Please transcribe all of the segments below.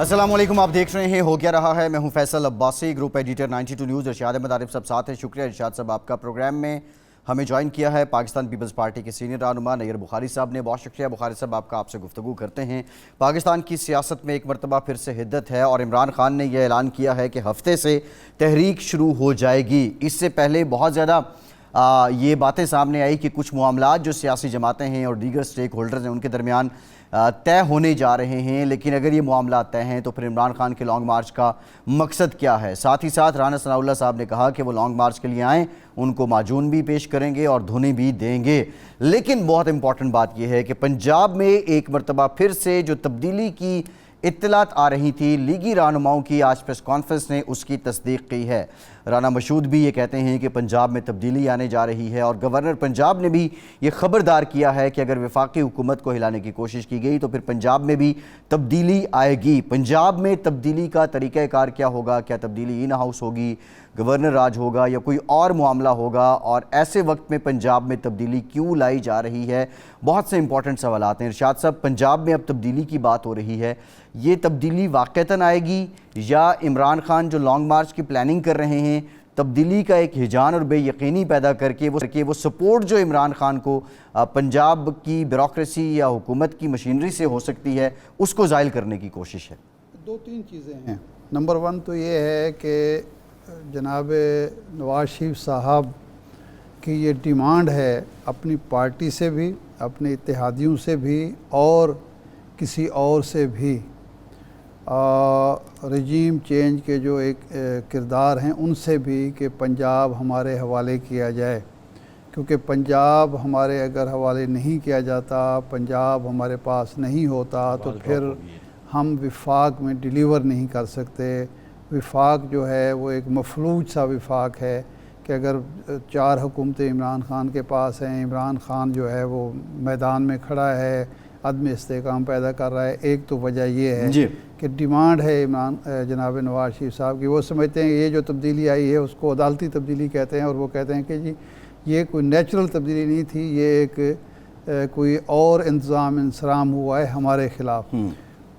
السلام علیکم، آپ دیکھ رہے ہیں ہو کیا رہا ہے۔ میں ہوں Faisal Abbasi, group editor 92 news. Irshad Ahmed Arif sahab ساتھ ہیں۔ شکریہ ارشاد صاحب، آپ کا پروگرام میں ہمیں جوائن کیا ہے۔ پاکستان پیپلز پارٹی کے سینئر رہنما نیئر بخاری صاحب نے، بہت شکریہ بخاری صاحب، آپ سے گفتگو کرتے ہیں۔ پاکستان کی سیاست میں ایک مرتبہ پھر سے حدت ہے اور عمران خان نے یہ اعلان کیا ہے کہ ہفتے سے تحریک شروع ہو جائے گی۔ اس سے پہلے بہت زیادہ یہ باتیں سامنے آئی کہ کچھ معاملات جو سیاسی جماعتیں ہیں اور دیگر سٹیک ہولڈرز ہیں ان کے درمیان طے ہونے جا رہے ہیں، لیکن اگر یہ معاملات طے ہیں تو پھر عمران خان کے لانگ مارچ کا مقصد کیا ہے؟ ساتھ ہی ساتھ رانا ثناء اللہ صاحب نے کہا کہ وہ لانگ مارچ کے لیے آئیں، ان کو معجون بھی پیش کریں گے اور دھنیں بھی دیں گے۔ لیکن بہت امپورٹنٹ بات یہ ہے کہ پنجاب میں ایک مرتبہ پھر سے جو تبدیلی کی اطلاعات آ رہی تھی لیگی رہنماؤں کی، آج پریس کانفرنس نے اس کی تصدیق کی ہے۔ رانا مشہود بھی یہ کہتے ہیں کہ پنجاب میں تبدیلی آنے جا رہی ہے اور گورنر پنجاب نے بھی یہ خبردار کیا ہے کہ اگر وفاقی حکومت کو ہلانے کی کوشش کی گئی تو پھر پنجاب میں بھی تبدیلی آئے گی۔ پنجاب میں تبدیلی کا طریقہ کار کیا ہوگا؟ کیا تبدیلی ان ہاؤس ہوگی، گورنر راج ہوگا یا کوئی اور معاملہ ہوگا؟ اور ایسے وقت میں پنجاب میں تبدیلی کیوں لائی جا رہی ہے؟ بہت سے امپورٹنٹ سوالات ہیں۔ ارشاد صاحب، پنجاب میں اب تبدیلی کی بات ہو رہی ہے، یہ تبدیلی واقعتاً آئے گی یا عمران خان جو لانگ مارچ کی پلاننگ کر رہے ہیں تبدیلی کا ایک ہجان اور بے یقینی پیدا کر کے وہ سپورٹ جو عمران خان کو پنجاب کی بیوروکریسی یا حکومت کی مشینری سے ہو سکتی ہے اس کو زائل کرنے کی کوشش ہے؟ دو تین چیزیں ہیں۔ نمبر 1 تو یہ ہے کہ جناب نواز شریف صاحب کی یہ ڈیمانڈ ہے اپنی پارٹی سے بھی، اپنے اتحادیوں سے بھی اور کسی اور سے بھی، رجیم چینج کے جو ایک کردار ہیں ان سے بھی، کہ پنجاب ہمارے حوالے کیا جائے، کیونکہ پنجاب ہمارے اگر حوالے نہیں کیا جاتا، پنجاب ہمارے پاس نہیں ہوتا تو پھر ہم وفاق میں ڈیلیور نہیں کر سکتے۔ وفاق جو ہے وہ ایک مفلوج سا وفاق ہے کہ اگر 4 حکومتیں عمران خان کے پاس ہیں، عمران خان جو ہے وہ میدان میں کھڑا ہے، عدم استحکام پیدا کر رہا ہے۔ ایک تو وجہ یہ ہے کہ ڈیمانڈ ہے جناب نواز شریف صاحب کی، وہ سمجھتے ہیں کہ یہ جو تبدیلی آئی ہے اس کو عدالتی تبدیلی کہتے ہیں، اور وہ کہتے ہیں کہ جی یہ کوئی نیچرل تبدیلی نہیں تھی، یہ ایک کوئی اور انتظام انصرام ہوا ہے ہمارے خلاف۔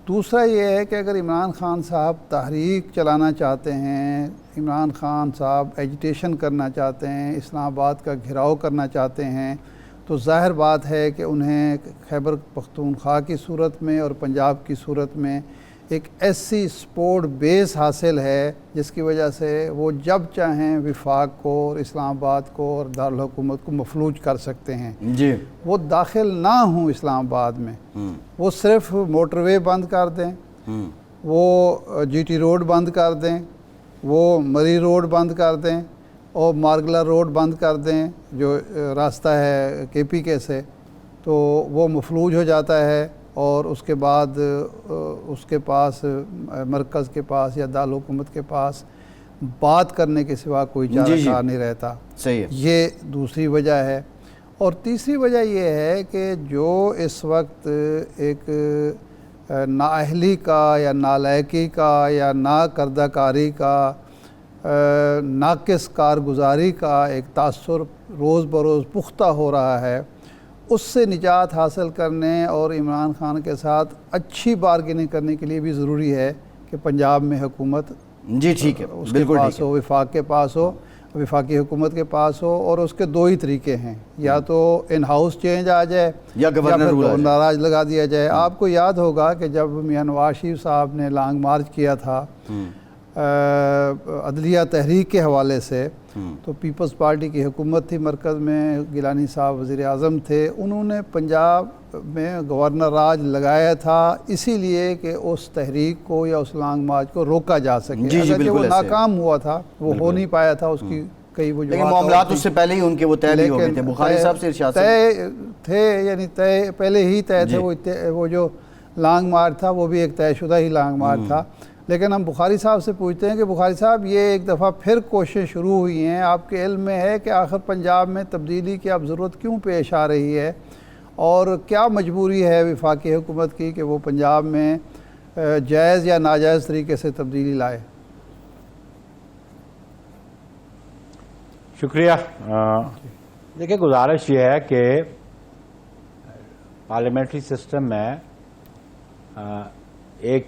دوسرا یہ ہے کہ اگر عمران خان صاحب تحریک چلانا چاہتے ہیں، عمران خان صاحب ایجیٹیشن کرنا چاہتے ہیں، اسلام آباد کا گھراؤ کرنا چاہتے ہیں، تو ظاہر بات ہے کہ انہیں خیبر پختونخوا کی صورت میں اور پنجاب کی صورت میں ایک ایسی سپورٹ بیس حاصل ہے جس کی وجہ سے وہ جب چاہیں وفاق کو اور اسلام آباد کو اور دارالحکومت کو مفلوج کر سکتے ہیں۔ وہ داخل نہ ہوں اسلام آباد میں، وہ صرف موٹر وے بند کر دیں، وہ جی ٹی روڈ بند کر دیں، وہ مری روڈ بند کر دیں اور مارگلا روڈ بند کر دیں جو راستہ ہے کے پی کے سے، تو وہ مفلوج ہو جاتا ہے اور اس کے بعد اس کے پاس مرکز کے پاس یا دارالحکومت کے پاس بات کرنے کے سوا کوئی چارہ کار نہیں رہتا۔ یہ دوسری وجہ ہے۔ اور تیسری وجہ یہ ہے کہ جو اس وقت ایک نااہلی کا یا نالائقی کا یا ناکردہ کاری کا، ناقص کارگزاری کا ایک تاثر روز بروز پختہ ہو رہا ہے، اس سے نجات حاصل کرنے اور عمران خان کے ساتھ اچھی بارگیننگ کرنے کے لیے بھی ضروری ہے کہ پنجاب میں حکومت اس کے پاس ہو، وفاق کے پاس ہو، وفاقی حکومت کے پاس ہو، اور اس کے 2 ہی طریقے ہیں، یا تو ان ہاؤس چینج آ جائے یا گورنر راج لگا دیا جائے۔ آپ کو یاد ہوگا کہ جب میاں نواز شریف صاحب نے لانگ مارچ کیا تھا عدلیہ تحریک کے حوالے سے، تو پیپلز پارٹی کی حکومت تھی مرکز میں، گیلانی صاحب وزیر اعظم تھے، انہوں نے پنجاب میں گورنر راج لگایا تھا اسی لیے کہ اس تحریک کو یا اس لانگ مارچ کو روکا جا سکے۔ اگرچہ وہ ناکام ہوا تھا، وہ ہو نہیں پایا تھا، اس کی کئی وجوہات، لیکن معاملات اس سے پہلے ہی ان کے وہ طے بھی ہو گئے تھے۔ بخاری صاحب سے ارشاد طے تھے، یعنی طے پہلے ہی طے تھے، وہ جو لانگ مارچ تھا وہ بھی ایک طے شدہ ہی لانگ مارچ تھا۔ لیکن ہم بخاری صاحب سے پوچھتے ہیں کہ بخاری صاحب یہ ایک دفعہ پھر کوشش شروع ہوئی ہیں، آپ کے علم میں ہے کہ آخر پنجاب میں تبدیلی کی اب ضرورت کیوں پیش آ رہی ہے اور کیا مجبوری ہے وفاقی حکومت کی کہ وہ پنجاب میں جائز یا ناجائز طریقے سے تبدیلی لائے؟ شکریہ۔ دیکھیں، گزارش یہ ہے کہ پارلیمنٹری سسٹم میں ایک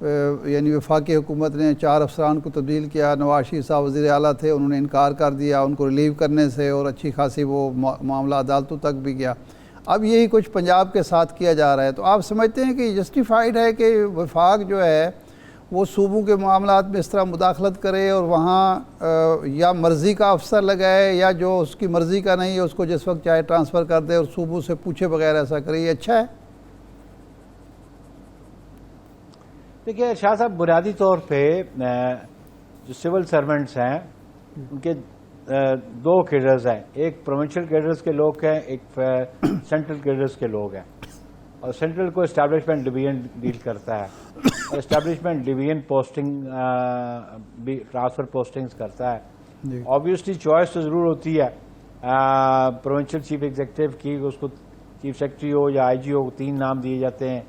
یعنی وفاقی حکومت نے 4 افسران کو تبدیل کیا. نواز شریف صاحب وزیر اعلیٰ تھے, انہوں نے انکار کر دیا ان کو ریلیو کرنے سے, اور اچھی خاصی وہ معاملہ عدالتوں تک بھی گیا. اب یہی کچھ پنجاب کے ساتھ کیا جا رہا ہے. تو آپ سمجھتے ہیں کہ جسٹیفائڈ ہے کہ وفاق جو ہے وہ صوبوں کے معاملات میں اس طرح مداخلت کرے اور وہاں یا مرضی کا افسر لگائے یا جو اس کی مرضی کا نہیں ہے اس کو جس وقت چاہے ٹرانسفر کر دے اور صوبوں سے پوچھے بغیر ایسا کرے؟ یہ اچھا ہے؟ دیکھیے شاہ صاحب, بنیادی طور پہ جو سول سرونٹس ہیں ان کے 2 کیڈرز ہیں. ایک پروونشل کیڈرز کے لوگ ہیں, ایک سینٹرل کیڈرز کے لوگ ہیں. اور سینٹرل کو اسٹیبلشمنٹ ڈویژن ڈیل کرتا ہے, اور اسٹیبلشمنٹ ڈویژن پوسٹنگ بھی ٹرانسفر پوسٹنگز کرتا ہے. آبویسلی چوائس تو ضرور ہوتی ہے پروونشل چیف ایگزیکٹو کی, اس کو چیف سیکرٹری ہو یا آئی جی ہو, 3 نام دیے جاتے ہیں,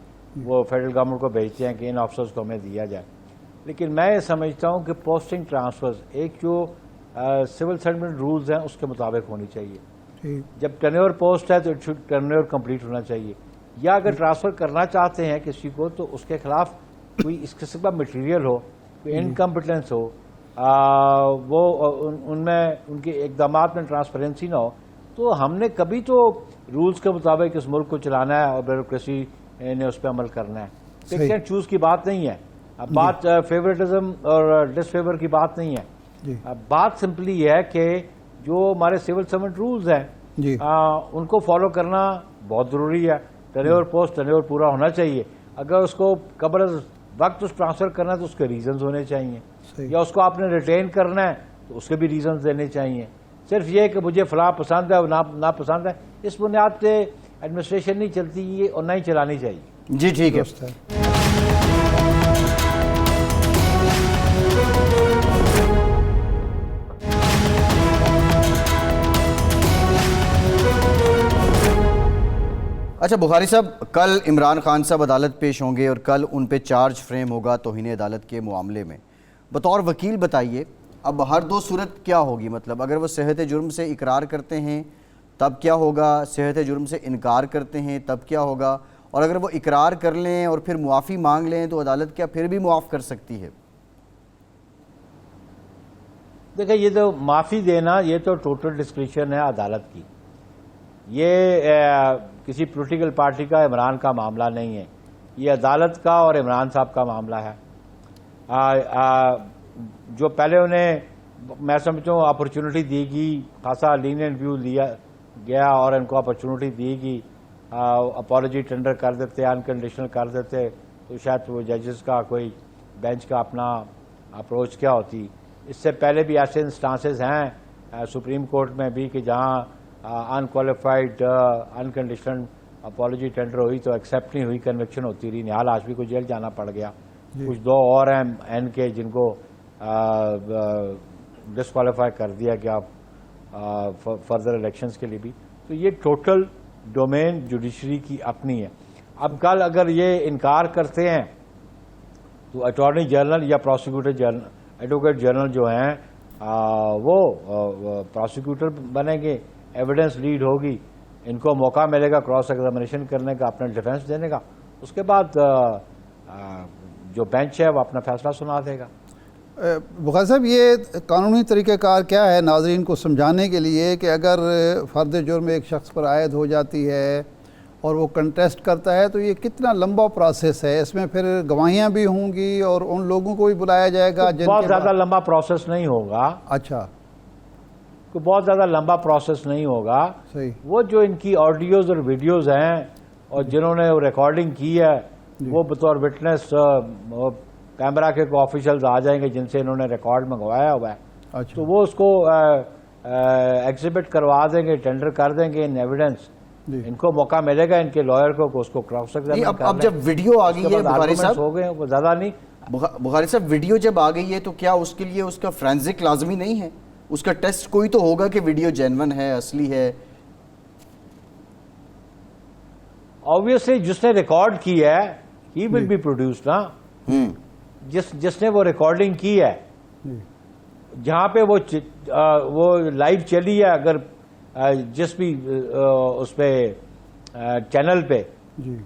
وہ فیڈرل گورنمنٹ کو بھیجتے ہیں کہ ان آفیسرز کو ہمیں دیا جائے. لیکن میں یہ سمجھتا ہوں کہ پوسٹنگ ٹرانسفرز ایک جو سول سرونٹ رولز ہیں اس کے مطابق ہونی چاہیے. جب ٹرنیور پوسٹ ہے تو اٹ شوڈ ٹرنیور کمپلیٹ ہونا چاہیے. یا اگر ٹرانسفر کرنا چاہتے ہیں کسی کو تو اس کے خلاف کوئی اس قسم کا مٹیریل ہو, کوئی انکمپٹنس ہو, وہ ان میں ان کے اقدامات میں ٹرانسپیرنسی نہ ہو, تو ہم نے کبھی تو رولز کے مطابق اس ملک کو چلانا ہے اور بیوروکریسی نے اس پہ عمل کرنا ہے. پک اینڈ چوز کی بات نہیں ہے. اب بات فیورٹزم اور ڈس فیور کی بات نہیں ہے. بات سمپلی یہ ہے کہ جو ہمارے سول سرونٹ رولز ہیں ان کو فالو کرنا بہت ضروری ہے. ٹرنیور پوسٹ ٹرنیور پورا ہونا چاہیے. اگر اس کو قبل وقت اس ٹرانسفر کرنا ہے تو اس کے ریزنز ہونے چاہیے, یا اس کو آپ نے ریٹین کرنا ہے تو اس کے بھی ریزنز دینے چاہیے. صرف یہ کہ مجھے فلاں پسند ہے اور نا پسند ہے, اس بنیاد پہ ایڈمنسٹریشن نہیں چلتی اور نہ ہی چلانی چاہیے. جی ٹھیک ہے. اچھا بخاری صاحب, کل عمران خان صاحب عدالت پیش ہوں گے اور کل ان پہ چارج فریم ہوگا توہین عدالت کے معاملے میں. بطور وکیل بتائیے اب ہر 2 صورت کیا ہوگی؟ مطلب اگر وہ صحت جرم سے اقرار کرتے ہیں تب کیا ہوگا, صحت جرم سے انکار کرتے ہیں تب کیا ہوگا, اور اگر وہ اقرار کر لیں اور پھر معافی مانگ لیں تو عدالت کیا پھر بھی معاف کر سکتی ہے؟ دیکھیں یہ تو معافی دینا یہ تو ٹوٹل ڈسکریشن ہے عدالت کی. یہ کسی پولیٹیکل پارٹی کا عمران کا معاملہ نہیں ہے, یہ عدالت کا اور عمران صاحب کا معاملہ ہے. جو پہلے انہیں میں سمجھتا ہوں اپرچونٹی دی گئی, خاصا لینینٹ ویو لیا گیا اور ان کو اپرچونٹی دی گئی, اپالوجی ٹینڈر کر دیتے, انکنڈیشنل کر دیتے, تو شاید وہ ججز کا کوئی بینچ کا اپنا اپروچ کیا ہوتی. اس سے پہلے بھی ایسے انسٹانسز ہیں سپریم کورٹ میں بھی کہ جہاں انکوالیفائڈ انکنڈیشنل اپالوجی ٹینڈر ہوئی تو ایکسیپٹ نہیں ہوئی, کنوکشن ہوتی رہی. نہال ہاشمی کو جیل جانا پڑ گیا. کچھ 2 اور ہیں این کے جن کو ڈسکوالیفائی کر دیا گیا فردر الیکشنز کے لیے بھی. تو یہ ٹوٹل ڈومین جوڈیشری کی اپنی ہے. اب کل اگر یہ انکار کرتے ہیں تو اٹارنی جنرل یا پروسیکیوٹر جنرل, ایڈوکیٹ جنرل جو ہیں وہ پروسیکیوٹر بنیں گے, ایویڈنس لیڈ ہوگی, ان کو موقع ملے گا کراس ایگزامینیشن کرنے کا, اپنا ڈیفینس دینے کا. اس کے بعد جو بینچ ہے وہ اپنا فیصلہ سنا دے گا. بخاری صاحب یہ قانونی طریقہ کار کیا ہے ناظرین کو سمجھانے کے لیے کہ اگر فرد جرم ایک شخص پر عائد ہو جاتی ہے اور وہ کنٹیسٹ کرتا ہے تو یہ کتنا لمبا پروسیس ہے؟ اس میں پھر گواہیاں بھی ہوں گی اور ان لوگوں کو بھی بلایا جائے گا جن بہت زیادہ لمبا پروسیس نہیں ہوگا. اچھا, بہت زیادہ لمبا پروسیس نہیں ہوگا. صحیح. وہ جو ان کی آڈیوز اور ویڈیوز ہیں اور جنہوں نے ریکارڈنگ کی ہے وہ بطور وٹنس کیمرہ کے کو آفیشلز آ جائیں گے جن سے انہوں نے ریکارڈ منگوایا ہوا ہے. اچھا. تو وہ اس کو ایگزیبٹ کروا دیں گے, ٹینڈر کر دیں گے ان ایویڈنس. ان کو موقع ملے گا ان کے لائر کو اس کو کراس ایگزامن کرنے. اب جب ویڈیو آ گئی ہے بخاری صاحب, ہو گئے وہ زیادہ نہیں. بخاری صاحب ویڈیو جب آ گئی ہے تو کیا اس کے لیے اس کا فرینزک لازمی نہیں ہے؟ اس کا ٹیسٹ کوئی تو ہوگا کہ ویڈیو جینون ہے, اصلی ہے. obviously جس نے ریکارڈ کی ہے he will be produced نا. جس نے وہ ریکارڈنگ کی ہے جہاں پہ وہ لائیو چلی ہے, اگر جس بھی اس پہ چینل پہ,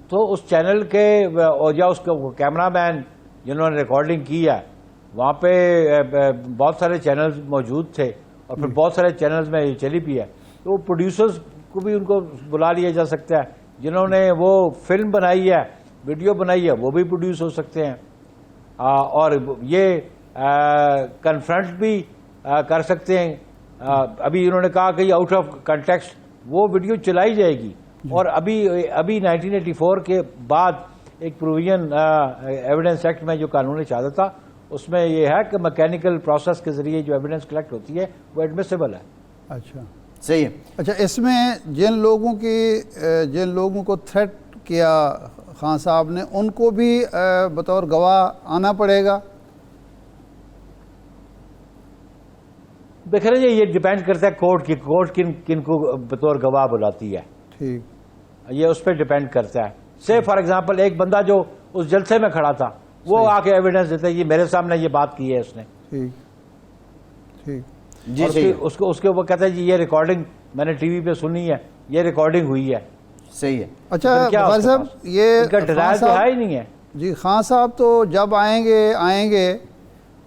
تو اس چینل کے یا اس کا کیمرہ مین جنہوں نے ریکارڈنگ کی ہے وہاں پہ بہت سارے چینلز موجود تھے اور پھر بہت سارے چینلز میں یہ چلی بھی ہے، تو وہ پروڈیوسرز کو بھی ان کو بلا لیا جا سکتا ہے، جنہوں نے وہ فلم بنائی ہے، ویڈیو بنائی ہے، وہ بھی پروڈیوس ہو سکتے ہیں، اور یہ کنفرنٹ بھی کر سکتے ہیں۔ ابھی انہوں نے کہا کہ یہ آؤٹ آف کنٹیکسٹ وہ ویڈیو چلائی جائے گی، اور ابھی 1984 کے بعد ایک پروویژن ایویڈنس ایکٹ میں جو قانون شہادت تھا اس میں یہ ہے کہ میکینیکل پروسیس کے ذریعے جو ایویڈنس کلیکٹ ہوتی ہے وہ ایڈمیسیبل ہے۔ اچھا صحیح ہے۔ اچھا، اس میں جن لوگوں کو تھریٹ کیا خان صاحب نے، ان کو بھی بطور گواہ آنا پڑے گا؟ دیکھ رہے ہیں یہ ڈیپینڈ کرتا ہے کورٹ کن کو بطور گواہ بلاتی ہے، ٹھیک، یہ اس پہ ڈیپینڈ کرتا ہے۔ سے فار ایگزامپل ایک بندہ جو اس جلسے میں کھڑا تھا وہ آ کے ایویڈنس دیتا ہے یہ میرے سامنے یہ بات کی ہے اس نے، ٹھیک ٹھیک، جی صحیح ہے، اس کے وہ کہتا ہے جی یہ ریکارڈنگ میں نے ٹی وی پہ سنی ہے، یہ ریکارڈنگ ہوئی ہے۔ صحیح ہے۔ اچھا بخاری صاحب، یہ ان کا ڈرائیو تو ہے ہی نہیں ہے۔ جی خان صاحب تو جب آئیں گے،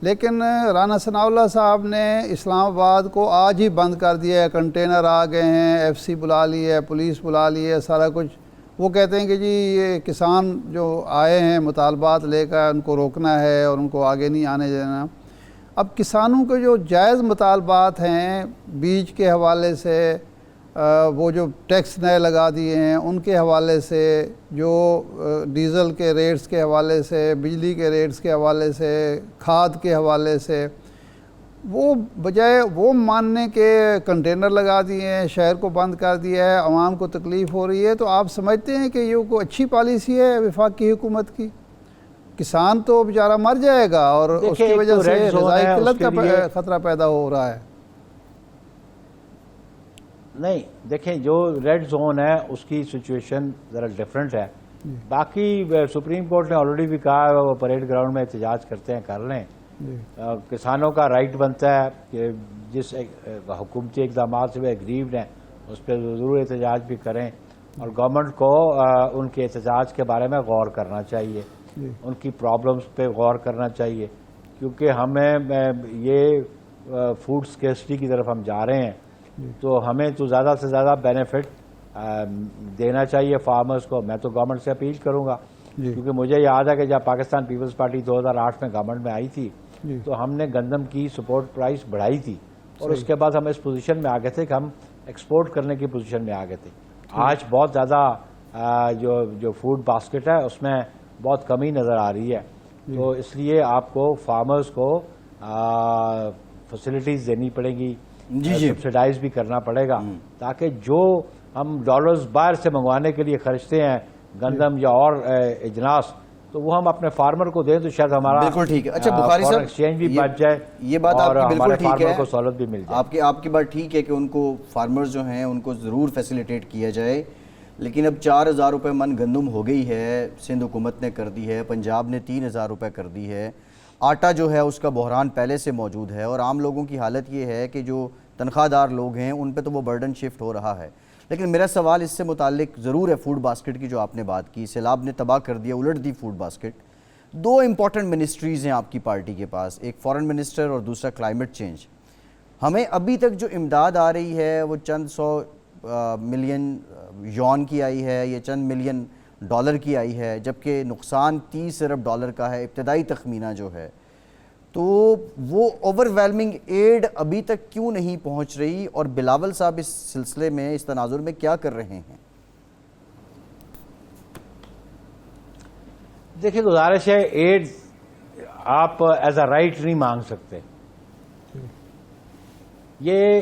لیکن رانا ثناء اللہ صاحب نے اسلام آباد کو آج ہی بند کر دیا ہے، کنٹینر آ گئے ہیں، ایف سی بلا لی ہے، پولیس بلا لی ہے، سارا کچھ۔ وہ کہتے ہیں کہ جی یہ کسان جو آئے ہیں مطالبات لے کر ان کو روکنا ہے اور ان کو آگے نہیں آنے دینا۔ اب کسانوں کے جو جائز مطالبات ہیں بیج کے حوالے سے، وہ جو ٹیکس نئے لگا دیے ہیں ان کے حوالے سے، جو ڈیزل کے ریٹس کے حوالے سے، بجلی کے ریٹس کے حوالے سے، کھاد کے حوالے سے، وہ بجائے وہ ماننے کے کنٹینر لگا دیے ہیں، شہر کو بند کر دیا ہے، عوام کو تکلیف ہو رہی ہے، تو آپ سمجھتے ہیں کہ یہ کوئی اچھی پالیسی ہے وفاقی حکومت کی؟ کسان تو بیچارہ مر جائے گا اور اس کی وجہ سے غذائی قلت کا خطرہ پیدا ہو رہا ہے۔ نہیں دیکھیں، جو ریڈ زون ہے اس کی سچویشن ذرا ڈیفرنٹ ہے۔ باقی سپریم کورٹ نے آلریڈی بھی کہا ہے وہ پریڈ گراؤنڈ میں احتجاج کرتے ہیں کر لیں، کسانوں کا رائٹ بنتا ہے کہ جس حکومتی اقدامات سے وہ اگریوڈ ہیں اس پہ ضرور احتجاج بھی کریں، اور گورنمنٹ کو ان کے احتجاج کے بارے میں غور کرنا چاہیے، ان کی پرابلمس پہ غور کرنا چاہیے، کیونکہ ہمیں یہ فوڈ سکیورٹی کی طرف ہم جا رہے ہیں، تو ہمیں تو زیادہ سے زیادہ بینیفٹ دینا چاہیے فارمرز کو۔ میں تو گورنمنٹ سے اپیل کروں گا، کیونکہ مجھے یاد ہے کہ جب پاکستان پیپلز پارٹی 2008 میں گورنمنٹ میں آئی تھی تو ہم نے گندم کی سپورٹ پرائس بڑھائی تھی، اور اس کے بعد ہم اس پوزیشن میں آ گئے تھے کہ ہم ایکسپورٹ کرنے کی پوزیشن میں آ گئے تھے۔ آج بہت زیادہ جو فوڈ باسکٹ ہے اس میں بہت کمی نظر آ رہی ہے، تو اس لیے آپ کو فارمرز کو فیسلٹیز دینی پڑیں گی، سبسیڈائز بھی کرنا پڑے گا، تاکہ جو ہم ڈالرز باہر سے منگوانے کے لیے خرچتے ہیں گندم یا اور اجناس، تو وہ ہم اپنے فارمر کو دیں تو شاید ہمارا بالکل ٹھیک ہے۔ اچھا بخاری صاحب، ایکسچینج بھی بچ جائے، یہ بات آپ کی بالکل ٹھیک ہے، کو سہولت بھی مل جائے۔ آپ کی بات ٹھیک ہے کہ ان کو فارمرز جو ہیں ان کو ضرور فیسیلیٹیٹ کیا جائے، لیکن اب 4000 روپے من گندم ہو گئی ہے، سندھ حکومت نے کر دی ہے، پنجاب نے 3000 روپے کر دی ہے، آٹا جو ہے اس کا بحران پہلے سے موجود ہے، اور عام لوگوں کی حالت یہ ہے کہ جو تنخواہ دار لوگ ہیں ان پہ تو وہ برڈن شفٹ ہو رہا ہے۔ لیکن میرا سوال اس سے متعلق ضرور ہے فوڈ باسکٹ کی جو آپ نے بات کی، سیلاب نے تباہ کر دیا، الٹ دی فوڈ باسکٹ۔ دو امپورٹنٹ منسٹریز ہیں آپ کی پارٹی کے پاس، ایک فارن منسٹر اور دوسرا کلائمیٹ چینج۔ ہمیں ابھی تک جو امداد آ رہی ہے وہ چند 100 ملین یون کی آئی ہے، یہ چند ملین ڈالر کی آئی ہے، جبکہ نقصان 30 ارب ڈالر کا ہے ابتدائی تخمینہ جو ہے، تو وہ اوور ویلمنگ ایڈ ابھی تک کیوں نہیں پہنچ رہی، اور بلاول صاحب اس سلسلے میں اس تناظر میں کیا کر رہے ہیں؟ دیکھیں گزارش ہے، ایڈ آپ ایز اے رائٹ نہیں مانگ سکتے، یہ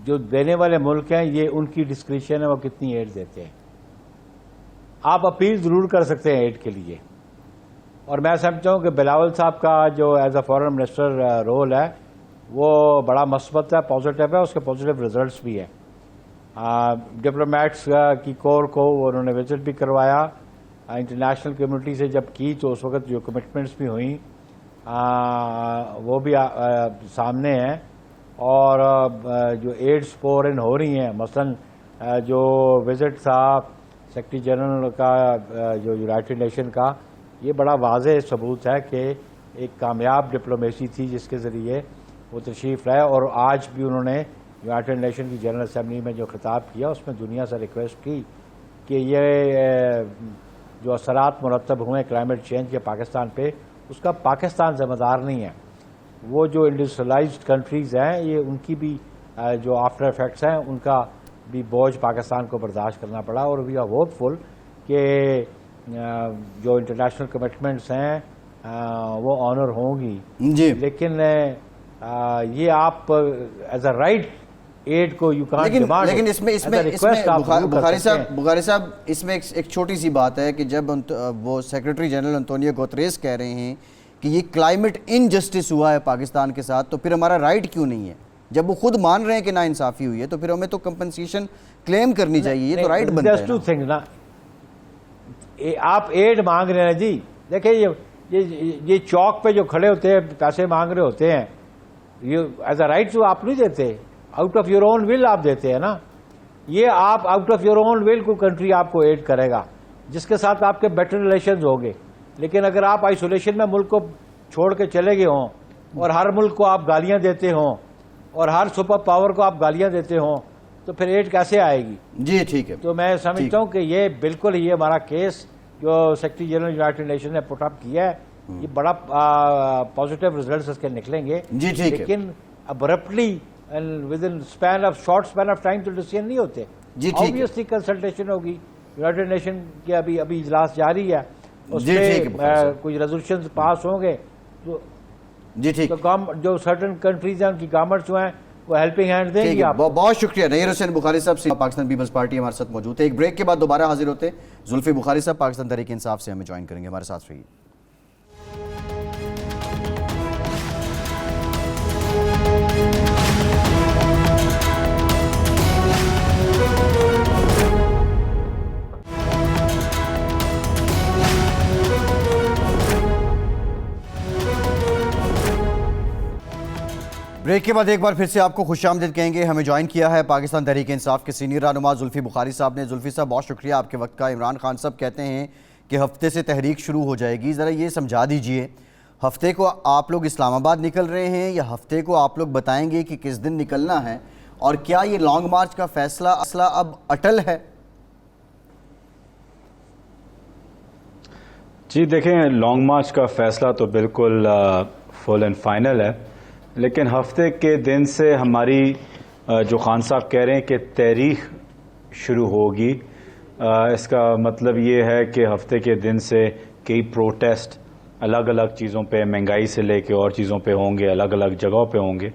جو دینے والے ملک ہیں یہ ان کی ڈسکریشن ہے وہ کتنی ایڈ دیتے ہیں۔ آپ اپیل ضرور کر سکتے ہیں ایڈ کے لیے، اور میں سمجھتا ہوں کہ بلاول صاحب کا جو as a foreign minister role ہے وہ بڑا مثبت ہے، پازیٹیو ہے، اس کے پازیٹیو ریزلٹس بھی ہیں۔ ڈپلومیٹس کی کور کو انہوں نے وزٹ بھی کروایا، انٹرنیشنل کمیونٹی سے جب کی تو اس وقت جو کمٹمنٹس بھی ہوئیں وہ بھی سامنے ہیں، اور جو ایڈز پور ان ہو رہی ہیں، مثلا جو وزٹ تھا سیکرٹری جنرل کا جو یونائٹڈ نیشن کا، یہ بڑا واضح ثبوت ہے کہ ایک کامیاب ڈپلومیسی تھی جس کے ذریعے وہ تشریف لائے، اور آج بھی انہوں نے یونائٹڈ نیشن کی جنرل اسمبلی میں جو خطاب کیا اس میں دنیا سے ریکویسٹ کی کہ یہ جو اثرات مرتب ہوئے کلائمیٹ چینج کے پاکستان پہ، اس کا پاکستان ذمہ دار نہیں ہے، وہ جو انڈسٹریلائزڈ کنٹریز ہیں یہ ان کی بھی جو آفٹر افیکٹس ہیں ان کا بھی بوجھ پاکستان کو برداشت کرنا پڑا، اور وی آر ہوپ فل کہ جو انٹرنیشنل کمٹمنٹس ہیں وہ آنر ہوں گی. جی لیکن یہ آپ ایز اے رائٹ ایڈ کو یو کانٹ ڈیمانڈ. لیکن اس میں بخاری صاحب اس میں ایک چھوٹی سی بات ہے کہ جب وہ سیکرٹری جنرل انطونیو گوتریس کہہ رہے ہیں کہ یہ کلائمیٹ انجسٹس ہوا ہے پاکستان کے ساتھ، تو پھر ہمارا رائٹ کیوں نہیں ہے؟ جب وہ خود مان رہے ہیں کہ ناانصافی ہوئی ہے تو پھر ہمیں تو کمپنسیشن کلیم کرنی چاہیے، یہ تو رائٹ بنتا ہے. ٹو تھنگز نا، آپ ایڈ مانگ رہے ہیں جی، دیکھیں یہ چوک پہ جو کھڑے ہوتے ہیں پیسے مانگ رہے ہوتے ہیں، یہ ایز اے رائٹ تو آپ نہیں دیتے، آؤٹ آف یور اون ول آپ دیتے ہیں نا. یہ آپ آؤٹ آف یور اون ول کو کنٹری آپ کو ایڈ کرے گا جس کے ساتھ آپ کے بیٹر ریلیشنز ہوں گے. لیکن اگر آپ آئسولیشن میں ملک کو چھوڑ کے چلے گئے ہوں اور ہر ملک کو آپ گالیاں دیتے ہوں اور ہر سپر پاور کو آپ گالیاں دیتے ہوں تو پھر ایڈ کیسے آئے گی؟ جی ٹھیک ہے. تو میں سمجھتا ہوں کہ یہ بالکل یہ ہمارا کیس جو سیکرٹری جنرل یونائٹڈ نیشن نے پٹ اپ کیا ہے یہ بڑا پازیٹیو ریزلٹس اس کے نکلیں گے. جی ٹھیک ہے. لیکن abruptly and with in short span of time تو ڈیسیژن نہیں ہوتے. جی ٹھیک ہے. آبویسلی کنسلٹیشن ہوگی، یونائٹڈ نیشن کے ابھی اجلاس جاری ہے، اس جی ٹھیک میں ہے. کچھ ریزولوشنز پاس ہوں گے جی ٹھیک. جو سرٹن کنٹریز ہیں ان کی گورنمنٹس جو ہیں وہ ہیلپنگ ہینڈ دیں گی. بہت شکریہ نیئر حسین بخاری صاحب سے، پاکستان پیپلز پارٹی ہمارے ساتھ موجود ہے. ایک بریک کے بعد دوبارہ حاضر ہوتے ہیں. زلفی بخاری صاحب پاکستان تحریک انصاف سے ہمیں جوائن کریں گے، ہمارے ساتھ رہیے. بریک کے بعد ایک بار پھر سے آپ کو خوش آمدید کہیں گے. ہمیں جوائن کیا ہے پاکستان تحریک انصاف کے سینئر رہنما زلفی بخاری صاحب نے. زلفی صاحب بہت شکریہ آپ کے وقت کا. عمران خان صاحب کہتے ہیں کہ ہفتے سے تحریک شروع ہو جائے گی، ذرا یہ سمجھا دیجئے ہفتے کو آپ لوگ اسلام آباد نکل رہے ہیں یا ہفتے کو آپ لوگ بتائیں گے کہ کس دن نکلنا ہے، اور کیا یہ لانگ مارچ کا فیصلہ اب اٹل ہے؟ جی دیکھیں، لانگ مارچ کا فیصلہ تو بالکل فل اینڈ فائنل ہے، لیکن ہفتے کے دن سے ہماری جو خان صاحب کہہ رہے ہیں کہ تحریک شروع ہوگی، اس کا مطلب یہ ہے کہ ہفتے کے دن سے کئی پروٹیسٹ الگ الگ چیزوں پہ، مہنگائی سے لے کے اور چیزوں پہ ہوں گے، الگ الگ جگہوں پہ ہوں گے،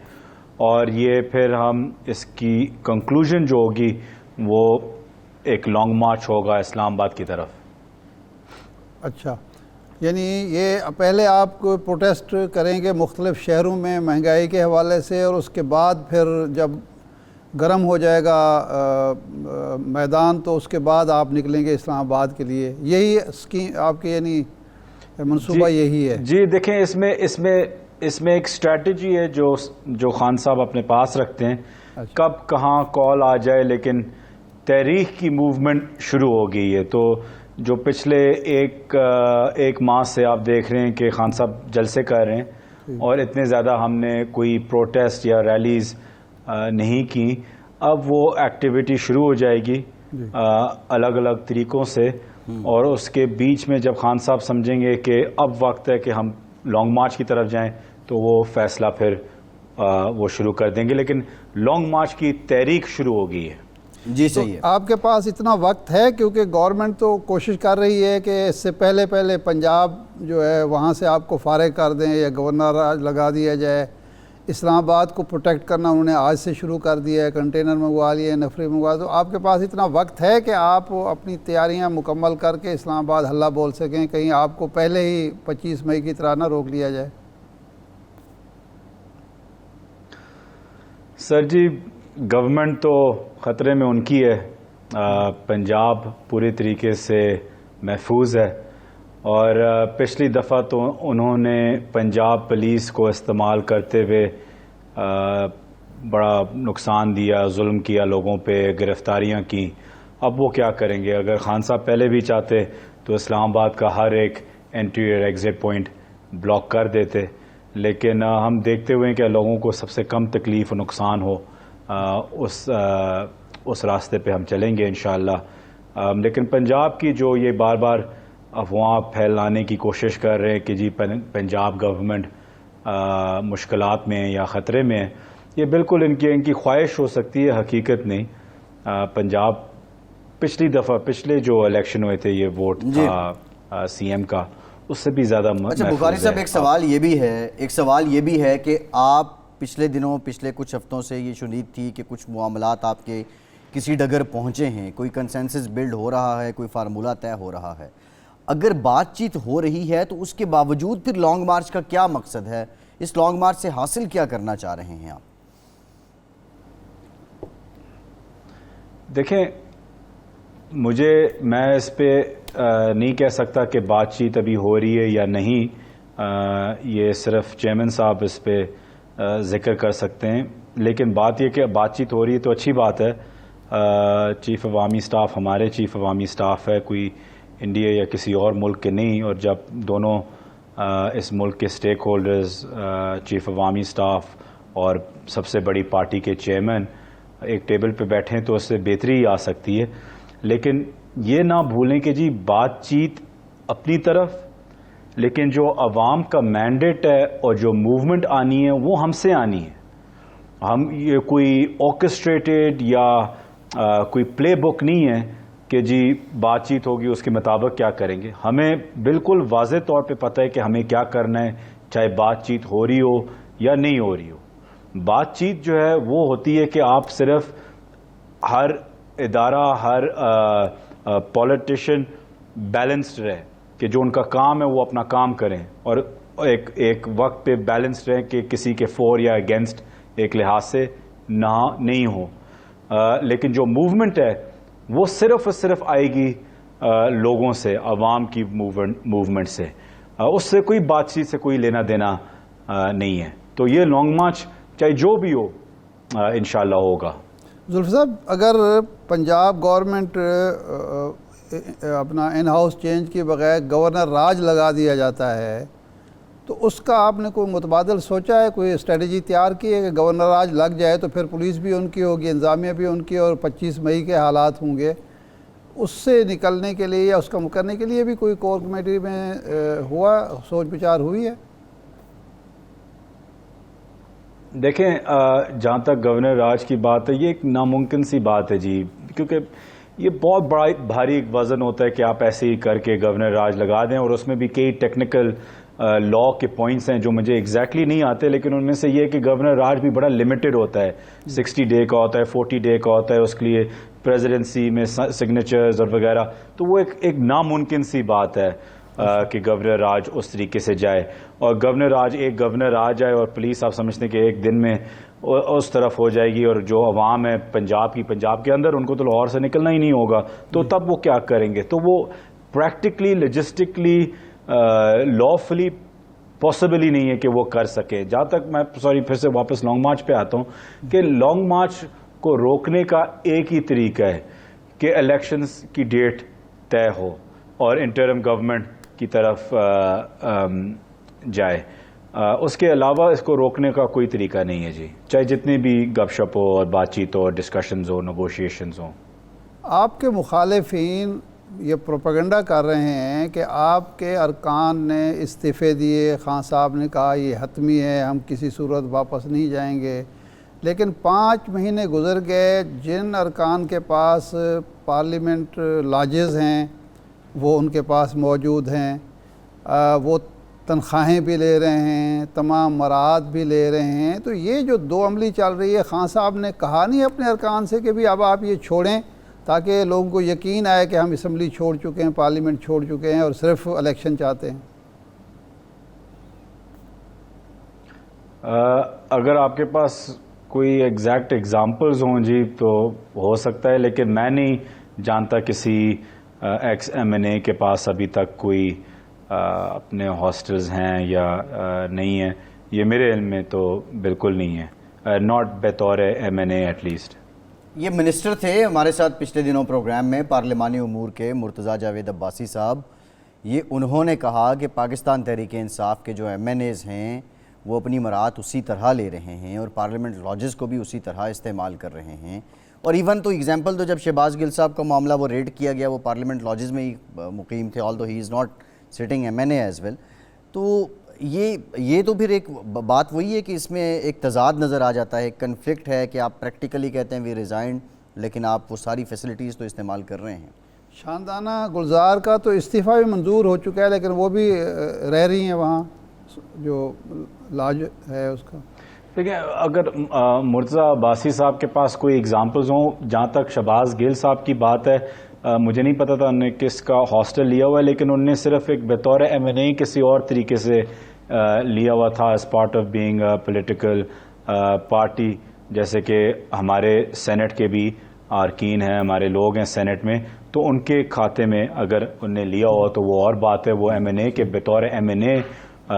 اور یہ پھر ہم اس کی کنکلوژن جو ہوگی وہ ایک لانگ مارچ ہوگا اسلام آباد کی طرف. اچھا، یعنی یہ پہلے آپ کو پروٹیسٹ کریں گے مختلف شہروں میں مہنگائی کے حوالے سے، اور اس کے بعد پھر جب گرم ہو جائے گا میدان تو اس کے بعد آپ نکلیں گے اسلام آباد کے لیے. یہی اسکیم آپ کی یعنی منصوبہ یہی ہے؟ جی دیکھیں، اس میں ایک اسٹریٹجی ہے جو خان صاحب اپنے پاس رکھتے ہیں. کب کہاں کال آ جائے، لیکن تحریک کی موومنٹ شروع ہو گئی ہے. تو جو پچھلے ایک ماہ سے آپ دیکھ رہے ہیں کہ خان صاحب جلسے کر رہے ہیں اور اتنے زیادہ ہم نے کوئی پروٹیسٹ یا ریلیز نہیں کی. اب وہ ایکٹیویٹی شروع ہو جائے گی الگ الگ طریقوں سے، اور اس کے بیچ میں جب خان صاحب سمجھیں گے کہ اب وقت ہے کہ ہم لانگ مارچ کی طرف جائیں تو وہ فیصلہ پھر وہ شروع کر دیں گے. لیکن لانگ مارچ کی تحریک شروع ہو گئی ہے. جی صحیح ہے. آپ کے پاس اتنا وقت ہے کیونکہ گورنمنٹ تو کوشش کر رہی ہے کہ اس سے پہلے پنجاب جو ہے وہاں سے آپ کو فارغ کر دیں یا گورنر راج لگا دیا جائے. اسلام آباد کو پروٹیکٹ کرنا انہوں نے آج سے شروع کر دیا ہے، کنٹینر منگوا لیے، نفری منگوا. تو آپ کے پاس اتنا وقت ہے کہ آپ اپنی تیاریاں مکمل کر کے اسلام آباد ہلہ بول سکیں، کہیں آپ کو پہلے ہی 25 مئی کی طرح نہ روک لیا جائے؟ سر جی، گورنمنٹ تو خطرے میں ان کی ہے، پنجاب پوری طریقے سے محفوظ ہے، اور پچھلی دفعہ تو انہوں نے پنجاب پولیس کو استعمال کرتے ہوئے بڑا نقصان دیا، ظلم کیا لوگوں پہ، گرفتاریاں کی. اب وہ کیا کریں گے؟ اگر خان صاحب پہلے بھی چاہتے تو اسلام آباد کا ہر ایک انٹری اور ایگزٹ پوائنٹ بلاک کر دیتے، لیکن ہم دیکھتے ہوئے کہ لوگوں کو سب سے کم تکلیف و نقصان ہو اس راستے پہ ہم چلیں گے انشاءاللہ. لیکن پنجاب کی جو یہ بار بار افواہ پھیلانے کی کوشش کر رہے ہیں کہ جی پنجاب گورنمنٹ مشکلات میں یا خطرے میں ہے، یہ بالکل ان کی خواہش ہو سکتی ہے، حقیقت نہیں. پنجاب پچھلے جو الیکشن ہوئے تھے یہ ووٹ تھا سی ایم کا، اس سے بھی زیادہ اچھا بخاری صاحب، ایک سوال یہ بھی ہے کہ آپ پچھلے کچھ ہفتوں سے یہ شنید تھی کہ کچھ معاملات آپ کے کسی ڈگر پہنچے ہیں، کوئی کنسنسس بلڈ ہو رہا ہے، کوئی فارمولہ طے ہو رہا ہے. اگر بات چیت ہو رہی ہے تو اس کے باوجود پھر لانگ مارچ کا کیا مقصد ہے؟ اس لانگ مارچ سے حاصل کیا کرنا چاہ رہے ہیں آپ؟ دیکھیں، میں اس پہ نہیں کہہ سکتا کہ بات چیت ابھی ہو رہی ہے یا نہیں. یہ صرف چیئرمین صاحب اس پہ ذکر کر سکتے ہیں، لیکن بات یہ کہ بات چیت ہو رہی ہے تو اچھی بات ہے. چیف عوامی سٹاف ہمارے چیف عوامی سٹاف ہے، کوئی انڈیا یا کسی اور ملک کے نہیں. اور جب دونوں اس ملک کے سٹیک ہولڈرز، چیف عوامی سٹاف اور سب سے بڑی پارٹی کے چیئرمین ایک ٹیبل پہ بیٹھیں تو اس سے بہتری آ سکتی ہے. لیکن یہ نہ بھولیں کہ جی بات چیت اپنی طرف، لیکن جو عوام کا مینڈیٹ ہے اور جو موومنٹ آنی ہے وہ ہم سے آنی ہے. ہم یہ کوئی آرکسٹریٹڈ یا کوئی پلے بک نہیں ہے کہ جی بات چیت ہوگی اس کے مطابق کیا کریں گے. ہمیں بالکل واضح طور پہ پتہ ہے کہ ہمیں کیا کرنا ہے، چاہے بات چیت ہو رہی ہو یا نہیں ہو رہی ہو. بات چیت جو ہے وہ ہوتی ہے کہ آپ صرف ہر ادارہ، ہر پولیٹیشین بیلنسڈ رہے، کہ جو ان کا کام ہے وہ اپنا کام کریں، اور ایک وقت پہ بیلنسڈ رہیں کہ کسی کے فور یا اگینسٹ ایک لحاظ سے نہیں ہو. لیکن جو موومنٹ ہے وہ صرف اور صرف آئے گی لوگوں سے، عوام کی موومنٹ سے. اس سے کوئی بات چیت سے کوئی لینا دینا نہیں ہے. تو یہ لانگ مارچ چاہے جو بھی ہو انشاءاللہ ہوگا. زلفی صاحب، اگر پنجاب گورنمنٹ اپنا ان ہاؤس چینج کے بغیر گورنر راج لگا دیا جاتا ہے تو اس کا آپ نے کوئی متبادل سوچا ہے، کوئی اسٹریٹجی تیار کی ہے کہ گورنر راج لگ جائے تو پھر پولیس بھی ان کی ہوگی، انتظامیہ بھی ان کی، اور 25 مئی کے حالات ہوں گے، اس سے نکلنے کے لیے یا اس کا کرنے کے لیے بھی کوئی کور کمیٹی میں سوچ بچار ہوئی ہے؟ دیکھیں، جہاں تک گورنر راج کی بات ہے یہ ایک ناممکن سی بات ہے جی، کیونکہ یہ بہت بھاری ایک وزن ہوتا ہے کہ آپ ایسے ہی کر کے گورنر راج لگا دیں. اور اس میں بھی کئی ٹیکنیکل لا کے پوائنٹس ہیں جو مجھے ایگزیکٹلی نہیں آتے، لیکن ان میں سے یہ کہ گورنر راج بھی بڑا لمیٹڈ ہوتا ہے. 60 ڈے کا ہوتا ہے، 40 ڈے کا ہوتا ہے، اس کے لیے پریزیڈنسی میں سگنیچرز اور وغیرہ. تو وہ ایک ناممکن سی بات ہے کہ گورنر راج اس طریقے سے جائے. اور ایک گورنر راج جائے اور پولیس آپ سمجھتے ہیں کہ ایک دن میں اس طرف ہو جائے گی، اور جو عوام ہے پنجاب کے اندر ان کو تو لاہور سے نکلنا ہی نہیں ہوگا، تو تب وہ کیا کریں گے؟ تو وہ پریکٹیکلی، لوجسٹکلی، لافلی پاسبل ہی نہیں ہے کہ وہ کر سکے. جہاں تک میں پھر سے واپس لانگ مارچ پہ آتا ہوں کہ لانگ مارچ کو روکنے کا ایک ہی طریقہ ہے کہ الیکشنز کی ڈیٹ طے ہو اور انٹرم گورنمنٹ کی طرف جائے. اس کے علاوہ اس کو روکنے کا کوئی طریقہ نہیں ہے جی، چاہے جتنی بھی گپ شپ ہو اور بات چیت ہو اور ڈسکشنز ہو، نیگوشیشنز ہوں. آپ کے مخالفین یہ پروپیگنڈا کر رہے ہیں کہ آپ کے ارکان نے استعفے دیے، خان صاحب نے کہا یہ حتمی ہے، ہم کسی صورت واپس نہیں جائیں گے. لیکن 5 مہینے گزر گئے، جن ارکان کے پاس پارلیمنٹ لاجز ہیں وہ ان کے پاس موجود ہیں، وہ تنخواہیں بھی لے رہے ہیں، تمام مراعات بھی لے رہے ہیں. تو یہ جو دو عملی چل رہی ہے، خان صاحب نے کہا نہیں اپنے ارکان سے کہ بھی اب آپ یہ چھوڑیں تاکہ لوگوں کو یقین آئے کہ ہم اسمبلی چھوڑ چکے ہیں، پارلیمنٹ چھوڑ چکے ہیں اور صرف الیکشن چاہتے ہیں؟ اگر آپ کے پاس کوئی ایگزیکٹ ایگزامپلز ہوں جی تو ہو سکتا ہے، لیکن میں نہیں جانتا کسی ایکس ایم این اے کے پاس ابھی تک کوئی اپنے ہاسٹلز ہیں یا نہیں ہیں. یہ میرے علم میں تو بالکل نہیں ہے، ناٹ بطور M N A at least. یہ منسٹر تھے ہمارے ساتھ پچھلے دنوں پروگرام میں، پارلیمانی امور کے مرتضیٰ جاوید عباسی صاحب. یہ انہوں نے کہا کہ پاکستان تحریک انصاف کے جو ایم این ایز ہیں وہ اپنی مراعات اسی طرح لے رہے ہیں اور پارلیمنٹ لاجز کو بھی اسی طرح استعمال کر رہے ہیں. اور ایون تو ایگزامپل تو جب شہباز گل صاحب کا معاملہ وہ ریڈ کیا گیا وہ پارلیمنٹ لاجز میں ہی مقیم تھے, although he is not sitting M N A as well. تو یہ تو پھر ایک بات وہی ہے کہ اس میں ایک تضاد نظر آ جاتا ہے, ایک کنفلکٹ ہے کہ آپ پریکٹیکلی کہتے ہیں وی ریزائنڈ لیکن آپ وہ ساری فیسلٹیز تو استعمال کر رہے ہیں. شاندانہ گلزار کا تو استعفیٰ بھی منظور ہو چکا ہے لیکن وہ بھی رہ رہی ہیں وہاں, جو لاج ہے اس کا. دیکھیں, اگر مرتضی عباسی صاحب کے پاس کوئی ایگزامپلز ہوں, جہاں تک شہباز گل صاحب کی بات ہے, مجھے نہیں پتا تھا انہیں کس کا ہاسٹل لیا ہوا ہے, لیکن انہوں نے صرف ایک بطور ایم این اے کسی اور طریقے سے لیا ہوا تھا as part of being political party, جیسے کہ ہمارے سینٹ کے بھی ارکین ہیں, ہمارے لوگ ہیں سینٹ میں, تو ان کے کھاتے میں اگر انہیں لیا ہوا تو وہ اور بات ہے, وہ ایم این اے کے بطور ایم این اے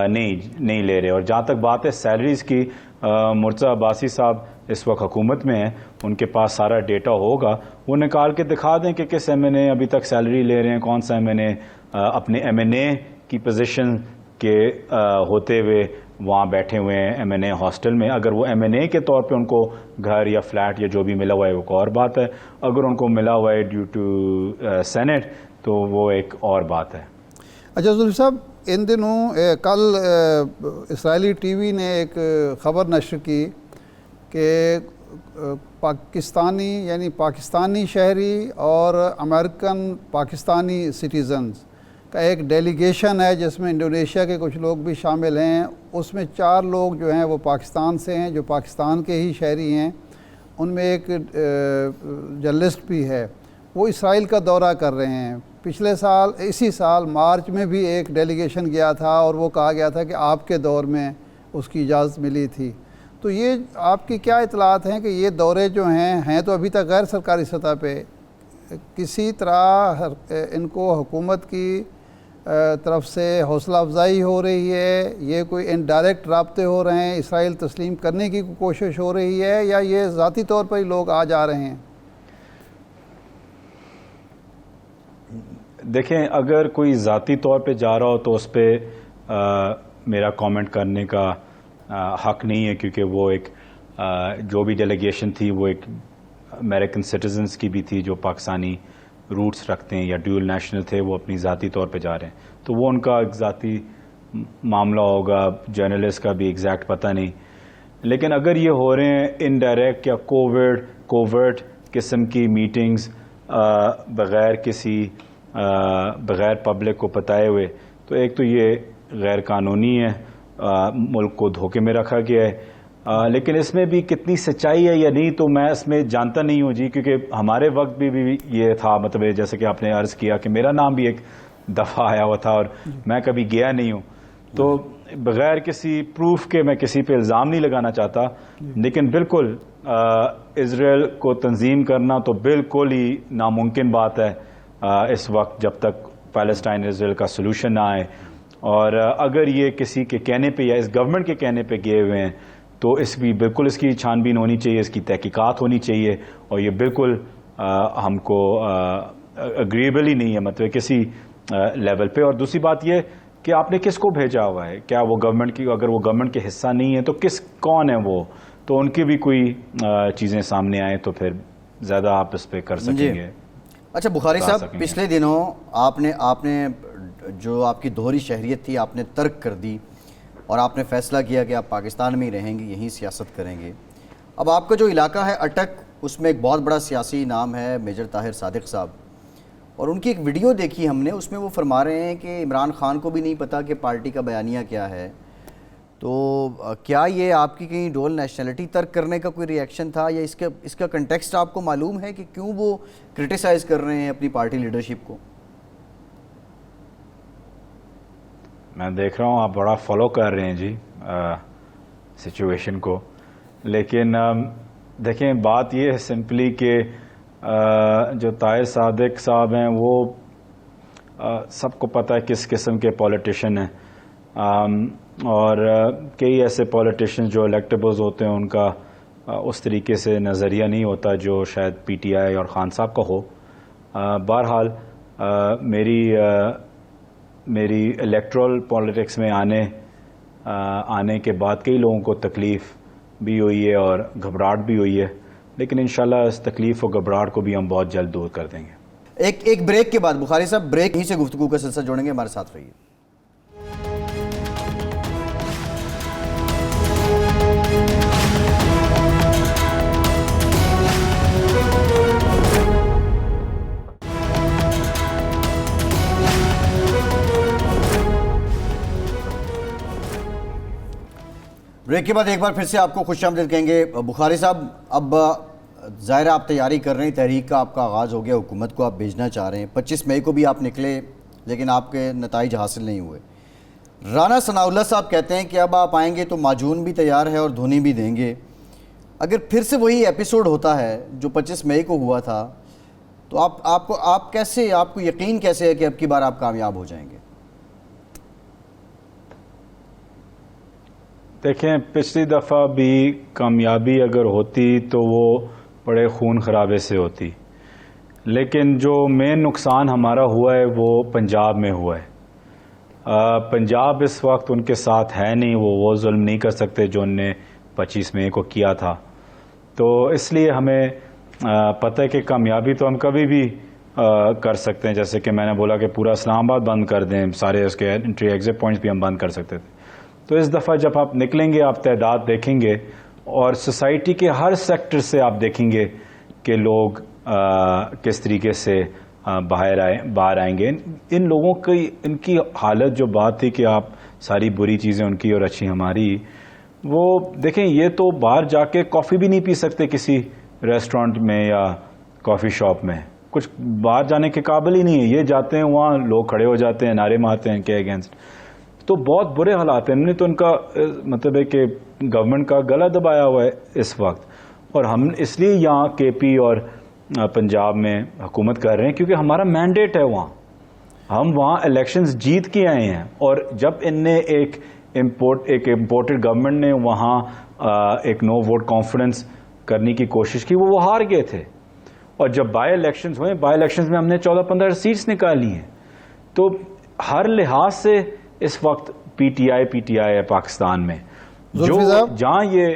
نہیں لے رہے. اور جہاں تک بات ہے سیلریز کی, مرتضی عباسی صاحب اس وقت حکومت میں ہیں, ان کے پاس سارا ڈیٹا ہوگا, وہ نکال کے دکھا دیں کہ کس ایم این اے ابھی تک سیلری لے رہے ہیں, کون سا ایم این اے اپنے ایم این اے کی پوزیشن کے ہوتے ہوئے وہاں بیٹھے ہوئے ہیں ایم این اے ہاسٹل میں. اگر وہ ایم این اے کے طور پہ ان کو گھر یا فلیٹ یا جو بھی ملا ہوا ہے وہ ایک اور بات ہے, اگر ان کو ملا ہوا ہے ڈیو ٹو سینٹ تو وہ ایک اور بات ہے. اچھا زلفی صاحب, ان دنوں کل اسرائیلی ٹی وی نے ایک خبر نشر کی کہ پاکستانی شہری اور امریکن پاکستانی سٹیزنز کا ایک ڈیلیگیشن ہے جس میں انڈونیشیا کے کچھ لوگ بھی شامل ہیں. اس میں 4 لوگ جو ہیں وہ پاکستان سے ہیں, جو پاکستان کے ہی شہری ہیں. ان میں ایک جرنلسٹ بھی ہے, وہ اسرائیل کا دورہ کر رہے ہیں. پچھلے سال اسی سال مارچ میں بھی ایک ڈیلیگیشن گیا تھا اور وہ کہا گیا تھا کہ آپ کے دور میں اس کی اجازت ملی تھی. تو یہ آپ کی کیا اطلاعات ہیں کہ یہ دورے جو ہیں تو ابھی تک غیر سرکاری سطح پہ, کسی طرح ان کو حکومت کی طرف سے حوصلہ افزائی ہو رہی ہے, یہ کوئی انڈائریکٹ رابطے ہو رہے ہیں, اسرائیل تسلیم کرنے کی کوشش ہو رہی ہے, یا یہ ذاتی طور پر ہی لوگ آ جا رہے ہیں؟ دیکھیں, اگر کوئی ذاتی طور پہ جا رہا ہو تو اس پہ میرا کامنٹ کرنے کا حق نہیں ہے, کیونکہ وہ ایک جو بھی ڈیلیگیشن تھی وہ ایک امریکن سٹیزنز کی بھی تھی جو پاکستانی روٹس رکھتے ہیں یا ڈیول نیشنل تھے, وہ اپنی ذاتی طور پہ جا رہے ہیں, تو وہ ان کا ایک ذاتی معاملہ ہوگا, جرنلسٹ کا بھی ایگزیکٹ پتہ نہیں. لیکن اگر یہ ہو رہے ہیں انڈائریکٹ یا کوورٹ قسم کی میٹنگز بغیر پبلک کو بتائے ہوئے, تو ایک تو یہ غیر قانونی ہے, ملک کو دھوکے میں رکھا گیا ہے. لیکن اس میں بھی کتنی سچائی ہے یا نہیں تو میں اس میں جانتا نہیں ہوں جی, کیونکہ ہمارے وقت بھی یہ تھا, مطلب جیسے کہ آپ نے عرض کیا کہ میرا نام بھی ایک دفعہ آیا ہوا تھا اور میں کبھی گیا نہیں ہوں, تو بغیر کسی پروف کے میں کسی پہ الزام نہیں لگانا چاہتا. لیکن بالکل اسرائیل کو تنظیم کرنا تو بالکل ہی ناممکن بات ہے اس وقت, جب تک پیلسٹائن اسرائیل کا سلوشن نہ آئے. اور اگر یہ کسی کے کہنے پہ یا اس گورنمنٹ کے کہنے پہ گئے ہوئے ہیں تو بالکل اس کی چھان بین ہونی چاہیے, اس کی تحقیقات ہونی چاہیے, اور یہ بالکل ہم کو اگریبل ہی نہیں ہے, مطلب کسی لیول پہ. اور دوسری بات یہ کہ آپ نے کس کو بھیجا ہوا ہے, کیا وہ گورنمنٹ کی, اگر وہ گورنمنٹ کے حصہ نہیں ہے تو کون ہے وہ, تو ان کی بھی کوئی چیزیں سامنے آئیں تو پھر زیادہ آپ اس پہ کر سکیں گے. اچھا بخاری صاحب, پچھلے دنوں آپ نے جو آپ کی دوہری شہریت تھی آپ نے ترک کر دی اور آپ نے فیصلہ کیا کہ آپ پاکستان میں ہی رہیں گے, یہیں سیاست کریں گے. اب آپ کا جو علاقہ ہے اٹک, اس میں ایک بہت بڑا سیاسی نام ہے میجر طاہر صادق صاحب, اور ان کی ایک ویڈیو دیکھی ہم نے, اس میں وہ فرما رہے ہیں کہ عمران خان کو بھی نہیں پتا کہ پارٹی کا بیانیہ کیا ہے. تو کیا یہ آپ کی کہیں ڈول نیشنلٹی ترک کرنے کا کوئی ری ایکشن تھا, یا اس کا کنٹیکسٹ آپ کو معلوم ہے کہ کیوں وہ کرٹیسائز کر رہے ہیں اپنی پارٹی لیڈرشپ کو؟ میں دیکھ رہا ہوں آپ بڑا فالو کر رہے ہیں جی سچویشن کو, لیکن دیکھیں بات یہ ہے سمپلی کہ جو طاہر صادق صاحب ہیں وہ سب کو پتہ ہے کس قسم کے پولیٹیشین ہیں, اور کئی ایسے پولیٹیشین جو الیکٹیبلز ہوتے ہیں ان کا اس طریقے سے نظریہ نہیں ہوتا جو شاید پی ٹی آئی اور خان صاحب کا ہو. بہرحال میری میری الیکٹرل پالیٹکس میں آنے کے بعد کئی لوگوں کو تکلیف بھی ہوئی ہے اور گھبراہٹ بھی ہوئی ہے، لیکن انشاءاللہ اس تکلیف اور گھبراہٹ کو بھی ہم بہت جلد دور کر دیں گے۔ ایک بریک کے بعد بخاری صاحب بریک ہی سے گفتگو کا سلسلہ جوڑیں گے، ہمارے ساتھ رہیے۔ بریک کے بعد ایک بار پھر سے آپ کو خوش آمدید کہیں گے۔ بخاری صاحب، اب ظاہر آپ تیاری کر رہے ہیں، تحریک کا آپ کا آغاز ہو گیا، حکومت کو آپ بھیجنا چاہ رہے ہیں، 25 مئی کو بھی آپ نکلے لیکن آپ کے نتائج حاصل نہیں ہوئے۔ رانا ثناء اللہ صاحب کہتے ہیں کہ اب آپ آئیں گے تو معجون بھی تیار ہے اور دھونی بھی دیں گے۔ اگر پھر سے وہی ایپیسوڈ ہوتا ہے جو 25 مئی کو ہوا تھا تو آپ کو یقین کیسے ہے کہ اب کی بار آپ کامیاب ہو جائیں گے؟ دیکھیں، پچھلی دفعہ بھی کامیابی اگر ہوتی تو وہ بڑے خون خرابے سے ہوتی، لیکن جو مین نقصان ہمارا ہوا ہے وہ پنجاب میں ہوا ہے۔ پنجاب اس وقت ان کے ساتھ ہے نہیں، وہ ظلم نہیں کر سکتے جو ان نے 25 مئی کو کیا تھا، تو اس لیے ہمیں پتہ ہے کہ کامیابی تو ہم کبھی بھی کر سکتے ہیں، جیسے کہ میں نے بولا کہ پورا اسلام آباد بند کر دیں، سارے اس کے انٹری ایگزٹ پوائنٹس بھی ہم بند کر سکتے تھے۔ تو اس دفعہ جب آپ نکلیں گے، آپ تعداد دیکھیں گے اور سوسائٹی کے ہر سیکٹر سے آپ دیکھیں گے کہ لوگ کس طریقے سے باہر آئیں گے۔ ان لوگوں کی ان کی حالت جو بات تھی کہ آپ ساری بری چیزیں ان کی اور اچھی ہماری، وہ دیکھیں یہ تو باہر جا کے کافی بھی نہیں پی سکتے کسی ریسٹورنٹ میں یا کافی شاپ میں، کچھ باہر جانے کے قابل ہی نہیں ہے، یہ جاتے ہیں وہاں لوگ کھڑے ہو جاتے ہیں، نعرے مارتے ہیں ان کے اگینسٹ، تو بہت برے حالات ہیں۔ انہوں نے تو ان کا مطلب ہے کہ گورنمنٹ کا گلا دبایا ہوا ہے اس وقت، اور ہم اس لیے یہاں کے پی اور پنجاب میں حکومت کر رہے ہیں کیونکہ ہمارا مینڈیٹ ہے وہاں، ہم وہاں الیکشنز جیت کے آئے ہیں، اور جب ان نے ایک امپورٹڈ گورنمنٹ نے وہاں ایک نو ووٹ کانفیڈنس کرنے کی کوشش کی، وہ ہار گئے تھے، اور جب بائی الیکشنز ہوئے، بائی الیکشنز میں ہم نے 14-15 سیٹس نکالی ہیں، تو ہر لحاظ سے اس وقت پی ٹی آئی ہے پاکستان میں، جو جہاں یہ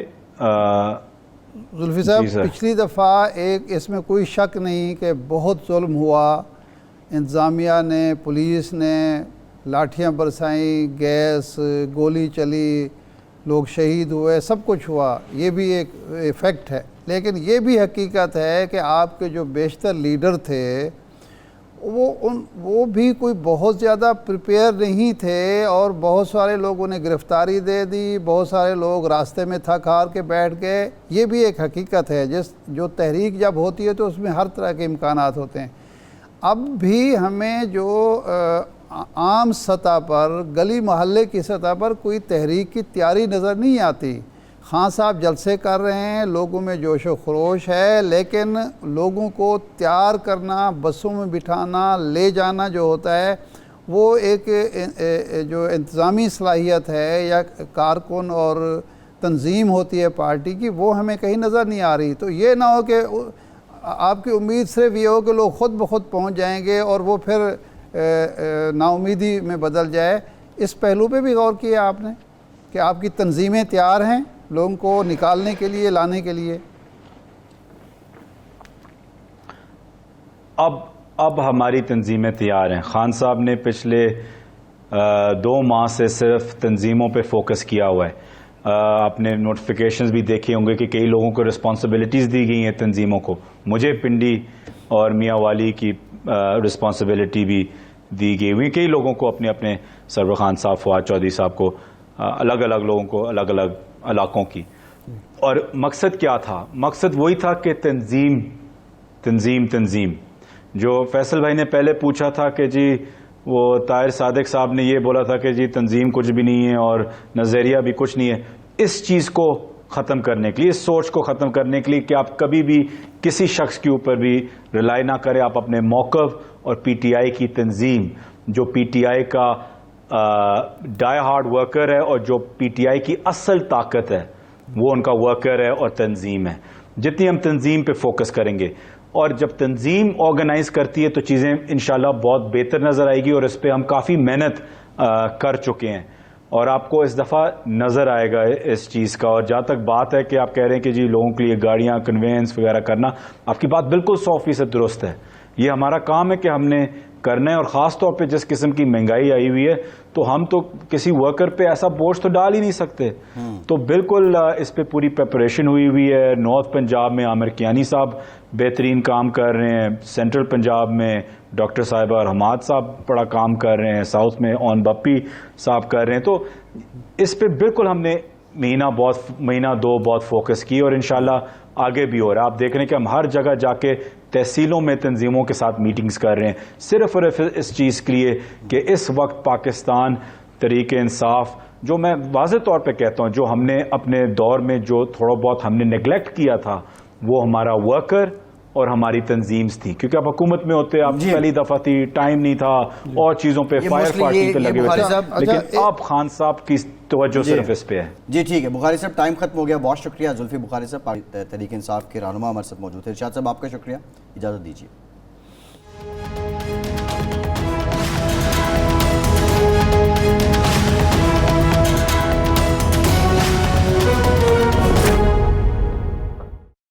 زلفی صاحب پچھلی دفعہ اس میں کوئی شک نہیں کہ بہت ظلم ہوا، انتظامیہ نے، پولیس نے لاٹھیاں برسائیں، گیس، گولی چلی، لوگ شہید ہوئے، سب کچھ ہوا، یہ بھی ایک ایفیکٹ ہے، لیکن یہ بھی حقیقت ہے کہ آپ کے جو بیشتر لیڈر تھے وہ بھی کوئی بہت زیادہ پریپیئر نہیں تھے، اور بہت سارے لوگوں نے گرفتاری دے دی، بہت سارے لوگ راستے میں تھک ہار کے بیٹھ گئے، یہ بھی ایک حقیقت ہے۔ جو تحریک جب ہوتی ہے تو اس میں ہر طرح کے امکانات ہوتے ہیں۔ اب بھی ہمیں جو عام سطح پر، گلی محلے کی سطح پر کوئی تحریک کی تیاری نظر نہیں آتی۔ خان صاحب جلسے کر رہے ہیں، لوگوں میں جوش و خروش ہے، لیکن لوگوں کو تیار کرنا، بسوں میں بٹھانا، لے جانا جو ہوتا ہے، وہ ایک جو انتظامی صلاحیت ہے یا کارکن اور تنظیم ہوتی ہے پارٹی کی، وہ ہمیں کہیں نظر نہیں آ رہی۔ تو یہ نہ ہو کہ آپ کی امید صرف یہ ہو کہ لوگ خود بخود پہنچ جائیں گے اور وہ پھر نا امیدی میں بدل جائے۔ اس پہلو پہ بھی غور کیا آپ نے کہ آپ کی تنظیمیں تیار ہیں لوگوں کو نکالنے کے لیے، لانے کے لیے؟ اب ہماری تنظیمیں تیار ہیں۔ خان صاحب نے پچھلے 2 ماہ سے صرف تنظیموں پہ فوکس کیا ہوا ہے۔ آپ نے نوٹیفیکیشنز بھی دیکھے ہوں گے کہ کئی لوگوں کو رسپانسبلٹیز دی گئی ہیں تنظیموں کو، مجھے پنڈی اور میاں والی کی رسپانسبلٹی بھی دی گئی ہوئی، کئی لوگوں کو اپنے سرور خان صاحب، فواد چودھری صاحب کو، الگ الگ لوگوں کو الگ الگ علاقوں کی۔ اور مقصد کیا تھا؟ مقصد وہی تھا کہ تنظیم جو فیصل بھائی نے پہلے پوچھا تھا کہ جی وہ طاہر صادق صاحب نے یہ بولا تھا کہ جی تنظیم کچھ بھی نہیں ہے اور نظریہ بھی کچھ نہیں ہے، اس چیز کو ختم کرنے کے لیے، اس سوچ کو ختم کرنے کے لیے کہ آپ کبھی بھی کسی شخص کے اوپر بھی ریلائی نہ کریں، آپ اپنے موقف اور پی ٹی آئی کی تنظیم، جو پی ٹی آئی کا ڈائی ہارڈ ورکر ہے اور جو پی ٹی آئی کی اصل طاقت ہے وہ ان کا ورکر ہے اور تنظیم ہے، جتنی ہم تنظیم پہ فوکس کریں گے اور جب تنظیم آرگنائز کرتی ہے تو چیزیں انشاءاللہ بہت بہتر نظر آئے گی، اور اس پہ ہم کافی محنت کر چکے ہیں اور آپ کو اس دفعہ نظر آئے گا اس چیز کا۔ اور جہاں تک بات ہے کہ آپ کہہ رہے ہیں کہ جی لوگوں کے لیے گاڑیاں کنوینس وغیرہ کرنا، آپ کی بات بالکل 100% درست ہے۔ یہ ہمارا کام ہے کہ ہم نے کرنا ہے، اور خاص طور پہ جس قسم کی مہنگائی آئی ہوئی ہے تو ہم تو کسی ورکر پہ ایسا بوجھ تو ڈال ہی نہیں سکتے۔ تو بالکل اس پہ پوری پریپریشن ہوئی ہے۔ نارتھ پنجاب میں عامر کیانی صاحب بہترین کام کر رہے ہیں، سینٹرل پنجاب میں ڈاکٹر صاحبہ رحمات صاحب بڑا کام کر رہے ہیں، ساؤتھ میں اون بپی صاحب کر رہے ہیں۔ تو اس پہ بالکل ہم نے مہینہ دو بہت فوکس کی، اور انشاءاللہ آگے بھی ہو رہا ہے۔ آپ دیکھ رہے ہیں کہ ہم ہر جگہ جا کے تحصیلوں میں تنظیموں کے ساتھ میٹنگز کر رہے ہیں، صرف اور صرف اس چیز کے لیے کہ اس وقت پاکستان تحریک انصاف، جو میں واضح طور پہ کہتا ہوں جو ہم نے اپنے دور میں جو تھوڑا بہت ہم نے نیگلیکٹ کیا تھا، وہ ہمارا ورکر اور ہماری تنظیمز تھی، کیونکہ اب حکومت میں ہوتے آپ پہلی دفعہ تھی، ٹائم نہیں تھا، اور چیزوں پہ فائر فائٹنگ پہ لگے ہوئے تھے، لیکن اب خان صاحب کی توجہ صرف اس پہ ہے۔ جی ٹھیک ہے بخاری صاحب، ٹائم ختم ہو گیا، بہت شکریہ زلفی بخاری صاحب، تحریک انصاف کے رہنما ہمارے ساتھ موجود تھے۔ ارشاد صاحب آپ کا شکریہ، اجازت دیجیے۔